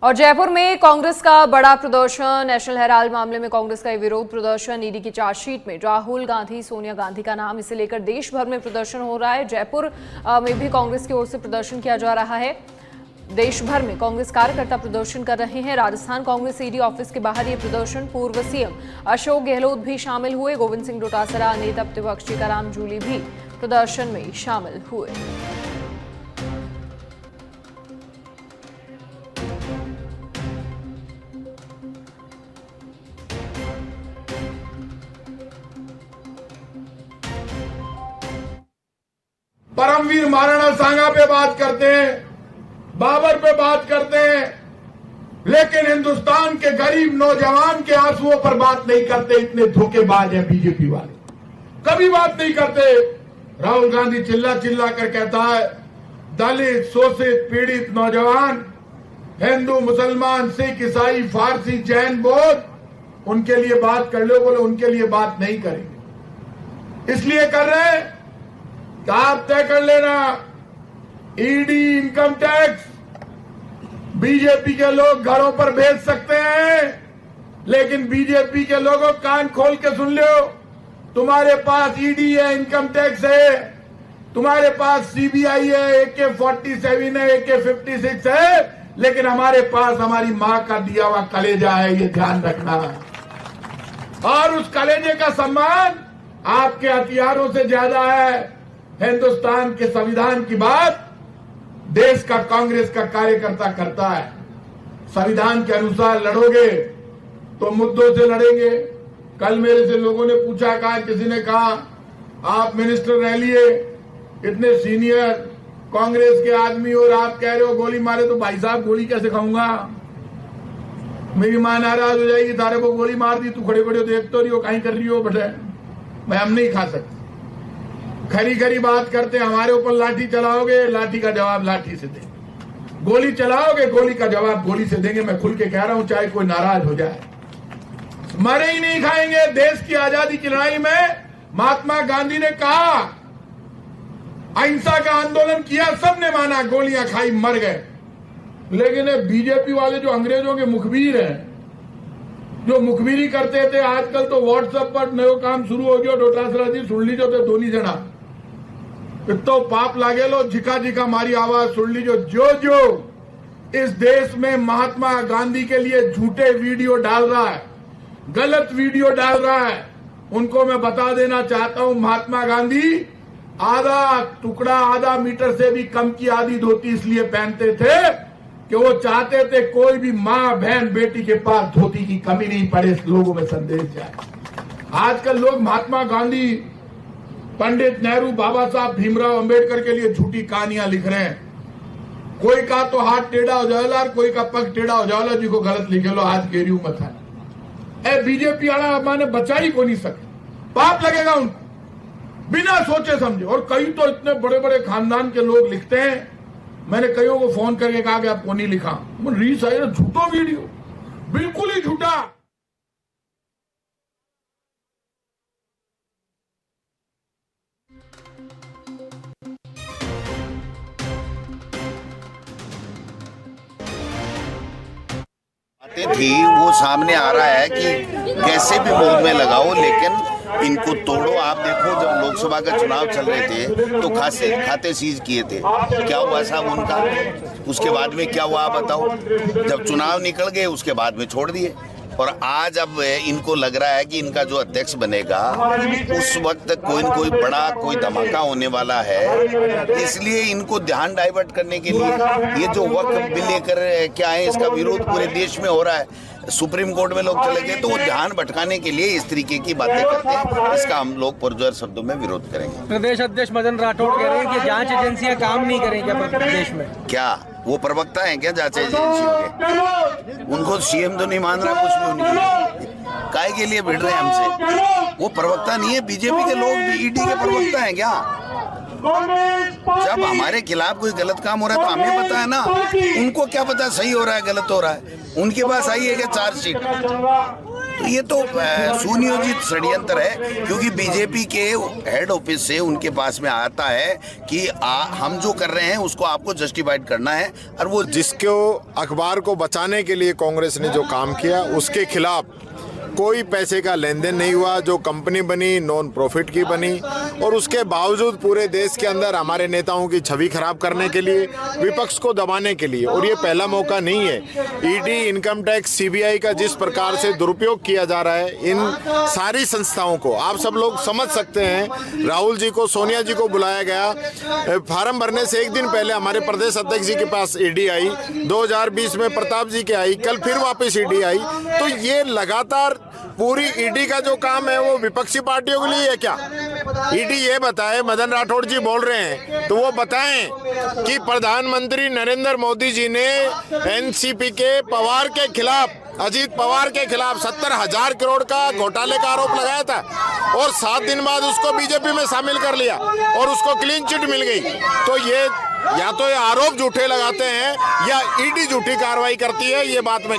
और जयपुर में कांग्रेस का बड़ा प्रदर्शन। नेशनल हेराल्ड मामले में कांग्रेस का विरोध प्रदर्शन। ईडी की चार्जशीट में राहुल गांधी, सोनिया गांधी का नाम, इसे लेकर देश भर में प्रदर्शन हो रहा है। जयपुर में भी कांग्रेस की ओर से प्रदर्शन किया जा रहा है। देश भर में कांग्रेस कार्यकर्ता प्रदर्शन कर रहे हैं। राजस्थान कांग्रेस ईडी ऑफिस के बाहर ये प्रदर्शन। पूर्व सीएम अशोक गहलोत भी शामिल हुए। गोविंद सिंह डोटासरा, नेता प्रतिपक्ष टीकाराम जूली भी प्रदर्शन में शामिल हुए। परमवीर महाराणा सांगा पे बात करते हैं, बाबर पे बात करते हैं, लेकिन हिंदुस्तान के गरीब नौजवान के आंसुओं पर बात नहीं करते। इतने धोखेबाज हैं बीजेपी वाले, कभी बात नहीं करते। राहुल गांधी चिल्ला चिल्ला कर कहता है दलित, शोषित, पीड़ित नौजवान, हिंदू, मुसलमान, सिख, ईसाई, फारसी, जैन, बौद्ध, उनके लिए बात कर लो। बोले उनके लिए बात नहीं करेंगे। इसलिए कर रहे हैं कि आप तय कर लेना, ईडी, इनकम टैक्स बीजेपी के लोग घरों पर भेज सकते हैं, लेकिन बीजेपी के लोगों कान खोल के सुन लो, तुम्हारे पास ईडी है, इनकम टैक्स है, तुम्हारे पास सीबीआई है, AK-47 है, AK-56 है, लेकिन हमारे पास हमारी मां का दिया हुआ कलेजा है, ये ध्यान रखना है। और उस कलेजे का सम्मान आपके हथियारों से ज्यादा है। हिंदुस्तान के संविधान की बात देश का कांग्रेस का कार्यकर्ता करता है। संविधान के अनुसार लड़ोगे तो मुद्दों से लड़ेंगे। कल मेरे से लोगों ने पूछा, कहा, किसी ने कहा आप मिनिस्टर रह लिए, इतने सीनियर कांग्रेस के आदमी, और आप कह रहे हो गोली मारे, तो भाई साहब गोली कैसे खाऊंगा? मेरी मां नाराज हो जाएगी, तारे को गोली मार दी, तू खड़े खड़े देख तो रही हो, कहीं कर रही हो बेटे, मैं हम नहीं खा सकते। खरी खरी बात करते, हमारे ऊपर लाठी चलाओगे, लाठी का जवाब लाठी से देंगे। गोली चलाओगे, गोली का जवाब गोली से देंगे। मैं खुल के कह रहा हूं, चाहे कोई नाराज हो जाए, मरे ही नहीं खाएंगे। देश की आजादी की लड़ाई में महात्मा गांधी ने कहा, अहिंसा का आंदोलन किया, सबने माना, गोलियां खाई, मर गए। लेकिन बीजेपी वाले जो अंग्रेजों के मुखबिर हैं, जो मुखबिरी करते थे, आजकल तो व्हाट्सएप पर नयो काम शुरू हो गया। डोटासरा जी सुन लीजो तो दोनी जना तो पाप लागे लो, झिका झिका मारी आवाज सुन लीजो। जो इस देश में महात्मा गांधी के लिए झूठे वीडियो डाल रहा है, गलत वीडियो डाल रहा है, उनको मैं बता देना चाहता हूं, महात्मा गांधी आधा टुकड़ा, आधा मीटर से भी कम की आधी धोती इसलिए पहनते थे कि वो चाहते थे कोई भी मां, बहन, बेटी के पास धोती की कमी नहीं पड़े, इस लोगों में संदेश जाए। आजकल लोग महात्मा गांधी, पंडित नेहरू, बाबा साहब भीमराव अंबेडकर के लिए झूठी कहानियां लिख रहे हैं। कोई का तो हाथ टेढ़ा हो जाएगा, कोई का पग टेढ़ा हो जाएगा, जी को गलत लिखे लो, हाथ गेरियो मत है। बीजेपी वाला माने बचा ही को नहीं सके, पाप लगेगा उनको बिना सोचे समझे। और कई तो इतने बड़े बड़े खानदान के लोग लिखते हैं, मैंने कईयों को फोन करके कहा कि आपको नहीं लिखा, रीस है झूठो वीडियो, बिल्कुल ही झूठा। थी वो सामने आ रहा है कि कैसे भी मुंह में लगाओ, लेकिन इनको तोड़ो। आप देखो, जब लोकसभा का चुनाव चल रहे थे तो खाते सीज किए थे, क्या हुआ साहब उनका? उसके बाद में क्या हुआ बताओ? जब चुनाव निकल गए उसके बाद में छोड़ दिए। और आज अब इनको लग रहा है कि इनका जो अध्यक्ष बनेगा उस वक्त कोई न कोई बड़ा कोई धमाका होने वाला है, इसलिए इनको ध्यान डाइवर्ट करने के लिए ये जो वक्फ बिल लेकर क्या है, इसका विरोध पूरे देश में हो रहा है। सुप्रीम कोर्ट में लोग चले गए, तो वो ध्यान भटकाने के लिए इस तरीके की बातें करते हैं। इसका हम लोग पुरजोर शब्दों में विरोध करेंगे। प्रदेश अध्यक्ष मदन राठौड़ कह रहे हैं कि जांच एजेंसियां काम नहीं करेंगी प्रदेश में। क्या वो प्रवक्ता हैं क्या जांच एजेंसियों के? उनको सीएम तो नहीं मान रहा कुछ भी, उनकी काहे के लिए भिड़ रहे हैं हमसे? वो प्रवक्ता नहीं है, बीजेपी के लोग भी ईडी के प्रवक्ता हैं क्या? जब हमारे खिलाफ कोई गलत काम हो रहा है तो हमें पता है ना, उनको क्या पता सही हो रहा है गलत हो रहा है? उनके पास आई है क्या चार्जशीट? तो ये तो सुनियोजित षड्यंत्र है, क्योंकि बीजेपी के हेड ऑफिस से उनके पास में आता है कि हम जो कर रहे हैं उसको आपको जस्टिफाइड करना है, और वो जिसको अखबार को बचाने के लिए कांग्रेस ने जो काम किया उसके खिलाफ कोई पैसे का लेन देन नहीं हुआ। जो कंपनी बनी नॉन प्रॉफिट की बनी, और उसके बावजूद पूरे देश के अंदर हमारे नेताओं की छवि खराब करने के लिए, विपक्ष को दबाने के लिए। और ये पहला मौका नहीं है। ईडी, इनकम टैक्स, सीबीआई का जिस प्रकार से दुरुपयोग किया जा रहा है, इन सारी संस्थाओं को आप सब लोग समझ सकते हैं। राहुल जी को, सोनिया जी को बुलाया गया, फार्म भरने से एक दिन पहले हमारे प्रदेश अध्यक्ष जी के पास ईडी आई, 2020 में प्रताप जी के आई, कल फिर वापस ईडी आई। तो ये लगातार पूरी ईडी का जो काम है वो विपक्षी पार्टियों के लिए है क्या? ईडी ये बताए, मदन राठौड़ जी बोल रहे हैं तो वो बताएं कि प्रधानमंत्री नरेंद्र मोदी जी ने एनसीपी के पवार के खिलाफ, अजीत पवार के खिलाफ 70,000 करोड़ का घोटाले का आरोप लगाया था, और 7 दिन बाद उसको बीजेपी में शामिल कर लिया और उसको क्लीन चिट मिल गई। तो ये या तो ये आरोप झूठे लगाते हैं या ईडी झूठी कार्रवाई करती है, ये बात में